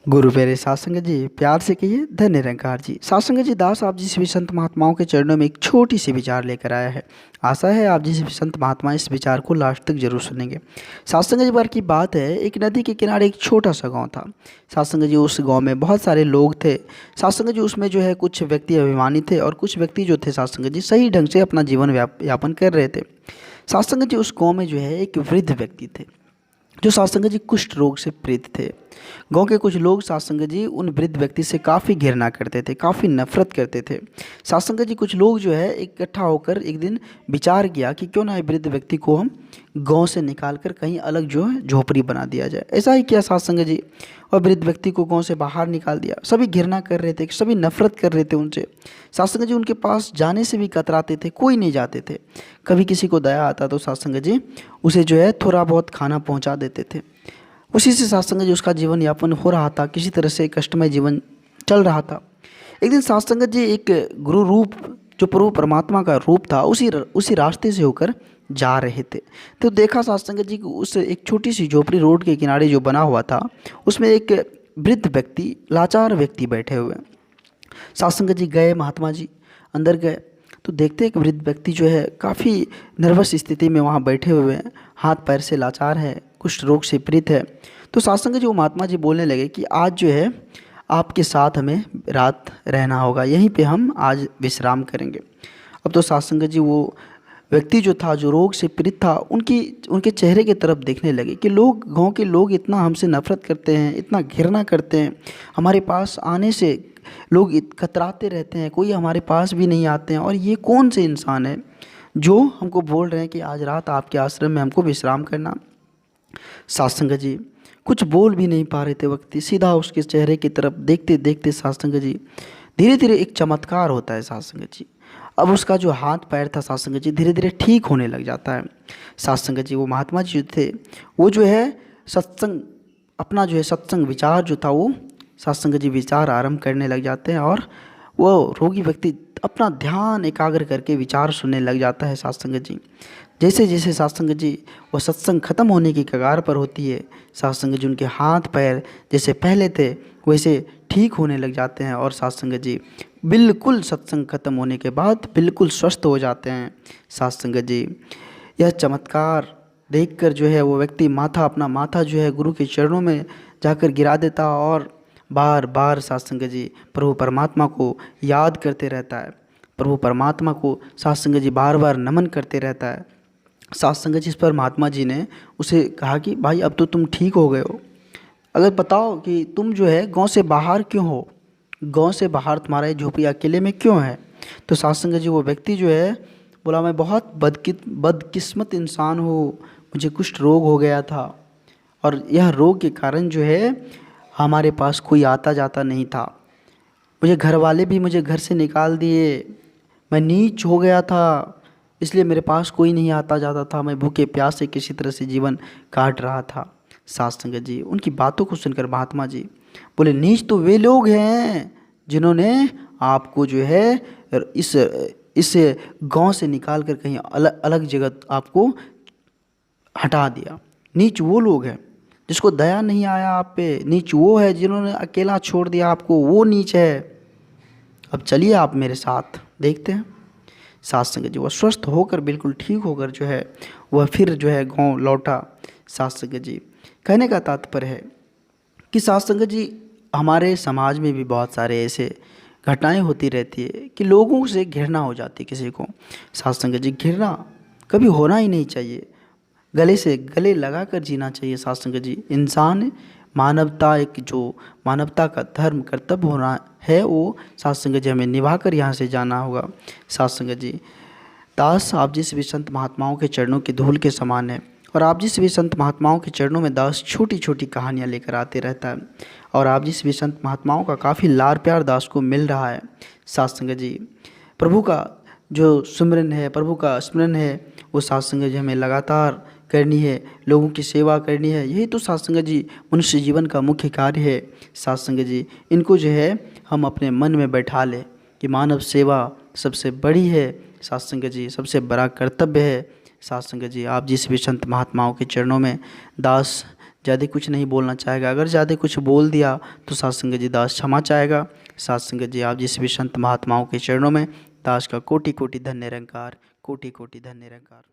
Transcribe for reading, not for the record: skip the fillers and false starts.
गुरु मेरे सासंग जी, प्यार से कहिए धन्य निरंकार जी। सासंग जी, दास आप जिस भी संत महात्माओं के चरणों में एक छोटी सी विचार लेकर आया है। आशा है आप जिस भी संत महात्मा इस विचार को लास्ट तक जरूर सुनेंगे। सासंग जी, बार की बात है, एक नदी के किनारे एक छोटा सा गांव था। सासंग जी, उस गांव में बहुत सारे लोग थे। सासंग जी, उसमें जो है कुछ व्यक्ति अभिमानी थे और कुछ व्यक्ति जो थे सासंग जी सही ढंग से अपना जीवन यापन कर रहे थे। सासंग जी, उस गाँव में जो है एक वृद्ध व्यक्ति थे जो सासंग जी कुष्ठ रोग से पीड़ित थे। गांव के कुछ लोग सासंग जी उन वृद्ध व्यक्ति से काफ़ी घृणा करते थे, काफ़ी नफरत करते थे। सासंग जी कुछ लोग जो है इकट्ठा होकर एक दिन विचार किया कि क्यों ना ये वृद्ध व्यक्ति को हम गांव से निकाल कर कहीं अलग जो है झोपड़ी बना दिया जाए। ऐसा ही किया सासंग जी, और वृद्ध व्यक्ति को गांव से बाहर निकाल दिया। सभी घृणा कर रहे थे, सभी नफरत कर रहे थे उनसे। सासंग जी उनके पास जाने से भी कतराते थे, कोई नहीं जाते थे। कभी किसी को दया आता तो सासंग जी उसे जो है थोड़ा बहुत खाना पहुंचा देते थे। उसी से सासंग जी उसका जीवन यापन हो रहा था, किसी तरह से कष्टमय जीवन चल रहा था। एक दिन सासंग जी एक गुरु रूप जो प्रभु परमात्मा का रूप था उसी रास्ते से होकर जा रहे थे। तो देखा सासंग जी कि उस एक छोटी सी झोपड़ी रोड के किनारे जो बना हुआ था उसमें एक वृद्ध व्यक्ति, लाचार व्यक्ति बैठे हुए। सासंग जी गए, महात्मा जी अंदर गए तो देखते हैं कि वृद्ध व्यक्ति जो है काफ़ी नर्वस स्थिति में वहाँ बैठे हुए हैं, हाथ पैर से लाचार है, कुष्ठ रोग से पीड़ित है। तो सासंग जी वो महात्मा जी बोलने लगे कि आज जो है आपके साथ हमें रात रहना होगा, यहीं पे हम आज विश्राम करेंगे। अब तो सासंग जी वो व्यक्ति जो था, जो रोग से पीड़ित था, उनके चेहरे की तरफ देखने लगे कि लोग, गांव के लोग इतना हमसे नफरत करते हैं, इतना घृणा करते हैं, हमारे पास आने से लोग कतराते रहते हैं, कोई हमारे पास भी नहीं आते हैं। और ये कौन से इंसान है जो हमको बोल रहे हैं कि आज रात आपके आश्रम में हमको विश्राम करना। सासंग जी कुछ बोल भी नहीं पा रहे थे व्यक्ति, सीधा उसके चेहरे की तरफ देखते देखते सासंग जी धीरे धीरे एक चमत्कार होता है सासंग जी। अब उसका जो हाथ पैर था सासंग जी धीरे धीरे ठीक होने लग जाता है। सासंग जी वो महात्मा जी जो थे वो जो है सत्संग, अपना जो है सत्संग विचार जो था वो सासंग जी विचार आरंभ करने लग जाते हैं और वो रोगी व्यक्ति अपना ध्यान एकाग्र करके विचार सुनने लग जाता है सासंग जी। जैसे जैसे सासंग जी वो सत्संग खत्म होने की कगार पर होती है, सासंग जी उनके हाथ पैर जैसे पहले थे वैसे ठीक होने लग जाते हैं और सासंग जी बिल्कुल सत्संग खत्म होने के बाद बिल्कुल स्वस्थ हो जाते हैं। सासंग जी यह चमत्कार देखकर जो है वो व्यक्ति अपना माथा जो है गुरु के चरणों में जाकर गिरा देता और बार बार सासंग जी प्रभु परमात्मा को याद करते रहता है। प्रभु परमात्मा को सासंग जी बार बार नमन करते रहता है। सासंग जी इस पर महात्मा जी ने उसे कहा कि भाई अब तो तुम ठीक हो गए हो, अगर बताओ कि तुम जो है गांव से बाहर क्यों हो, गांव से बाहर तुम्हारा ये झोपड़ी अकेले में क्यों है। तो सासंग जी वो व्यक्ति जो है बोला, मैं बहुत बदकिस्मत इंसान हूँ, मुझे कुष्ठ रोग हो गया था और यह रोग के कारण जो है हमारे पास कोई आता जाता नहीं था, मुझे घर वाले भी मुझे घर से निकाल दिए, मैं नीच हो गया था, इसलिए मेरे पास कोई नहीं आता जाता था, मैं भूखे प्यासे किसी तरह से जीवन काट रहा था। सासंग जी उनकी बातों को सुनकर महात्मा जी बोले, नीच तो वे लोग हैं जिन्होंने आपको जो है इस गांव से निकाल कर कहीं अलग अलग जगह आपको हटा दिया। नीच वो लोग हैं जिसको दया नहीं आया आप पे, नीच वो है जिन्होंने अकेला छोड़ दिया आपको, वो नीच है। अब चलिए आप मेरे साथ देखते हैं। सासंग जी वह स्वस्थ होकर बिल्कुल ठीक होकर जो है वह फिर जो है गांव लौटा। सासंग जी कहने का तात्पर्य है कि सासंग जी हमारे समाज में भी बहुत सारे ऐसे घटनाएं होती रहती है कि लोगों से घृणा हो जाती है किसी को। सासंग जी घृणा कभी होना ही नहीं चाहिए, गले से गले लगा कर जीना चाहिए। सासंग जी इंसान मानवता, एक जो मानवता का धर्म कर्तव्य होना है वो सासंग जी हमें निभा कर यहाँ से जाना होगा। सासंग जी दास आप जिस भी संत महात्माओं के चरणों की धूल के समान है और आप जिस भी संत महात्माओं के चरणों में दास छोटी छोटी कहानियाँ लेकर आते रहता है और आप जिस भी संत महात्माओं का काफ़ी लाड़ प्यार दास को मिल रहा है। सासंग जी प्रभु का जो सुमिरन है, प्रभु का स्मरण है, वो सासंग जी हमें लगातार करनी है, लोगों की सेवा करनी है, यही तो सासंग जी मनुष्य जीवन का मुख्य कार्य है। सासंग जी इनको जो है हम अपने मन में बैठा लें कि मानव सेवा सबसे बड़ी है, सासंग जी सबसे बड़ा कर्तव्य है। सासंग जी आप जिस भी संत महात्माओं के चरणों में दास ज़्यादा कुछ नहीं बोलना चाहेगा। अगर ज़्यादा कुछ बोल दिया तो साध संगत जी दास क्षमा चाहेगा। साध संगत जी आप जिस भी संत महात्माओं के चरणों में दास का कोटि कोटि धन्य निरंकार, कोटि कोटि धन्य निरंकार।